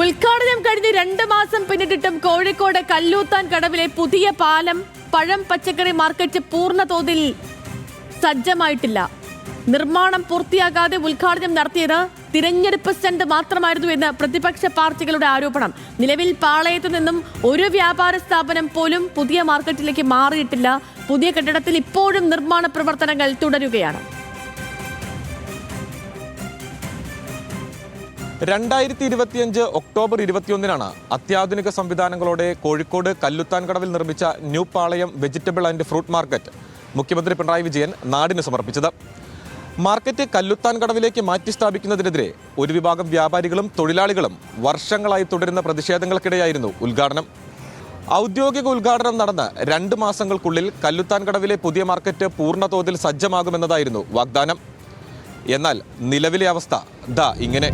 ഉദ്ഘാടനം കഴിഞ്ഞ് 2 മാസം പിന്നിട്ടിട്ടും കോഴിക്കോട് കല്ലൂത്താൻ കടവിലെ പുതിയ പാലം, പഴം, പച്ചക്കറി മാർക്കറ്റ് പൂർണ്ണ തോതിൽ സജ്ജമായിട്ടില്ല. നിർമ്മാണം പൂർത്തിയാകാതെ ഉദ്ഘാടനം നടത്തിയത് തിരഞ്ഞെടുപ്പ് സ്റ്റണ്ട് മാത്രമായിരുന്നു എന്ന് പ്രതിപക്ഷ പാർട്ടികളുടെ ആരോപണം. നിലവിൽ പാളയത്തു നിന്നും ഒരു വ്യാപാര സ്ഥാപനം പോലും പുതിയ മാർക്കറ്റിലേക്ക് മാറിയിട്ടില്ല. പുതിയ കെട്ടിടത്തിൽ ഇപ്പോഴും നിർമ്മാണ പ്രവർത്തനങ്ങൾ തുടരുകയാണ്. 2025 ഒക്ടോബർ 21 അത്യാധുനിക സംവിധാനങ്ങളോടെ കോഴിക്കോട് കല്ലുത്താൻ കടവിൽ നിർമ്മിച്ച new Palayam vegetable and fruit market മുഖ്യമന്ത്രി പിണറായി വിജയൻ നാടിന് സമർപ്പിച്ചത്. മാർക്കറ്റ് കല്ലുത്താൻ കടവിലേക്ക് മാറ്റി സ്ഥാപിക്കുന്നതിനെതിരെ ഒരു വിഭാഗം വ്യാപാരികളും തൊഴിലാളികളും വർഷങ്ങളായി തുടരുന്ന പ്രതിഷേധങ്ങൾക്കിടെയായിരുന്നു ഉദ്ഘാടനം. ഔദ്യോഗിക ഉദ്ഘാടനം നടന്ന് 2 മാസങ്ങൾക്കുള്ളിൽ കല്ലുത്താൻ കടവിലെ പുതിയ മാർക്കറ്റ് പൂർണ്ണ തോതിൽ സജ്ജമാകുമെന്നതായിരുന്നു വാഗ്ദാനം. എന്നാൽ നിലവിലെ അവസ്ഥ ദാ ഇങ്ങനെ.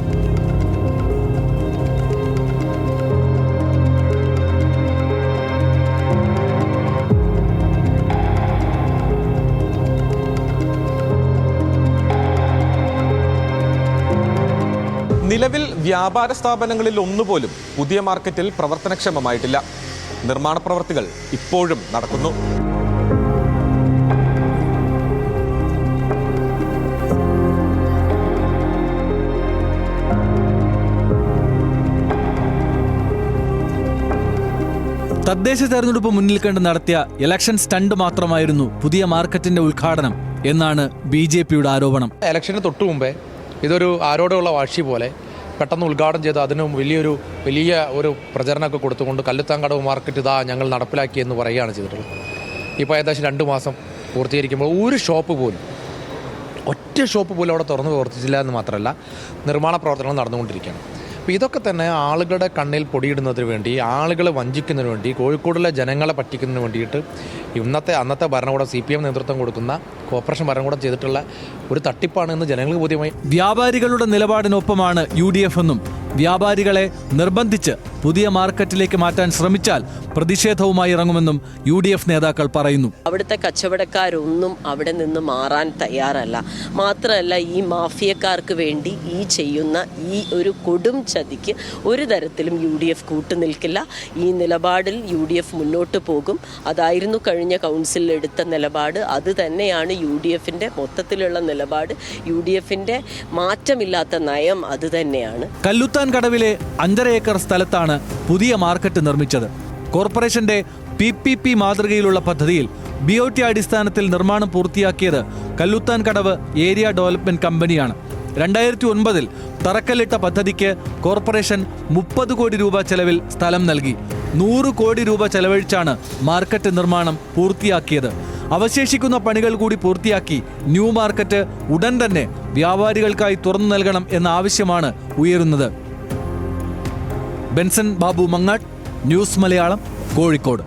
നിലവിൽ വ്യാപാര സ്ഥാപനങ്ങളിൽ ഒന്നുപോലും പുതിയ മാർക്കറ്റിൽ പ്രവർത്തനക്ഷമമായിട്ടില്ല. നിർമ്മാണ പ്രവർത്തികൾ ഇപ്പോഴും നടക്കുന്നു. തദ്ദേശ തെരഞ്ഞെടുപ്പ് മുന്നിൽ കണ്ട് നടത്തിയ ഇലക്ഷൻ സ്റ്റണ്ട് മാത്രമായിരുന്നു പുതിയ മാർക്കറ്റിന്റെ ഉദ്ഘാടനം എന്നാണ് BJPയുടെ ആരോപണം. ഇലക്ഷന് തൊട്ടു മുമ്പേ ഇതൊരു ആരോടുള്ള വാശി പോലെ പെട്ടെന്ന് ഉദ്ഘാടനം ചെയ്ത് അതിന് വലിയ ഒരു പ്രചരണമൊക്കെ കൊടുത്തുകൊണ്ട് കല്ലുത്താൻകടവ് മാർക്കറ്റ് ഇതാ ഞങ്ങൾ നടപ്പിലാക്കിയെന്ന് പറയുകയാണ് ചെയ്തിട്ടുള്ളത്. ഇപ്പോൾ ഏകദേശം 2 മാസം പൂർത്തീകരിക്കുമ്പോൾ ഒരു ഷോപ്പ് പോലും, ഒറ്റ ഷോപ്പ് പോലും അവിടെ തുറന്ന് പ്രവർത്തിച്ചില്ല എന്ന് മാത്രമല്ല, നിർമ്മാണ പ്രവർത്തനങ്ങൾ നടന്നുകൊണ്ടിരിക്കുകയാണ്. അപ്പോൾ ഇതൊക്കെ തന്നെ ആളുകളുടെ കണ്ണിൽ പൊടിയിടുന്നതിന് വേണ്ടി, ആളുകളെ വഞ്ചിക്കുന്നതിന് വേണ്ടി, കോഴിക്കോടിലെ ജനങ്ങളെ പറ്റിക്കുന്നതിന് വേണ്ടിയിട്ട് അന്നത്തെ ഭരണകൂടം CPM നേതൃത്വം കൊടുക്കുന്ന കോർപ്പറേഷൻ ഭരണകൂടം ചെയ്തിട്ടുള്ള ഒരു തട്ടിപ്പാണ് എന്ന് ജനങ്ങൾക്ക് ബോധ്യമായി. വ്യാപാരികളുടെ നിലപാടിനൊപ്പമാണ് UDF എന്നും വ്യാപാരികളെ നിർബന്ധിച്ച് പുതിയ മാർക്കറ്റിലേക്ക് മാറ്റാൻ ശ്രമിച്ചാൽ പ്രതിഷേധവുമായി ഇറങ്ങുമെന്നും UDF നേതാക്കൾ പറയുന്നു. അവിടുത്തെ കച്ചവടക്കാരൊന്നും അവിടെ നിന്ന് മാറാൻ തയ്യാറല്ല. മാത്രമല്ല, ഈ മാഫിയക്കാർക്ക് വേണ്ടി ഈ ചെയ്യുന്ന ഈ ഒരു കൊടും ചതിക്ക് ഒരു തരത്തിലും UDF കൂട്ടുനിൽക്കില്ല. ഈ നിലപാടിൽ UDF മുന്നോട്ട് പോകും. അതായിരുന്നു കഴിഞ്ഞ കൗൺസിലിൽ എടുത്ത നിലപാട്. അത് തന്നെയാണ് UDFന്റെ മൊത്തത്തിലുള്ള നിലപാട്. UDFന്റെ മാറ്റമില്ലാത്ത നയം അത് തന്നെയാണ്. കല്ലുത്താൻ കടവിലെ 5.5 ഏക്കർ സ്ഥലത്താണ് പുതിയ മാർക്കറ്റ് നിർമ്മിച്ചത്. കോർപ്പറേഷന്റെ PPP മാതൃകയിലുള്ള പദ്ധതിയിൽ BOT അടിസ്ഥാനത്തിൽ നിർമ്മാണം പൂർത്തിയാക്കിയത് കല്ലുത്താൻ കടവ് ഏരിയ ഡെവലപ്മെന്റ് കമ്പനിയാണ്. 2009 തറക്കല്ലിട്ട പദ്ധതിക്ക് കോർപ്പറേഷൻ 30 കോടി രൂപ ചെലവിൽ സ്ഥലം നൽകി. 100 കോടി രൂപ ചെലവഴിച്ചാണ് മാർക്കറ്റ് നിർമ്മാണം പൂർത്തിയാക്കിയത്. അവശേഷിക്കുന്ന പണികൾ കൂടി പൂർത്തിയാക്കി ന്യൂ മാർക്കറ്റ് ഉടൻ തന്നെ വ്യാപാരികൾക്കായി തുറന്നു നൽകണം എന്ന ആവശ്യമാണ് ഉയരുന്നത്. Benson Babu Mangad, news Malayalam, Kozhikode.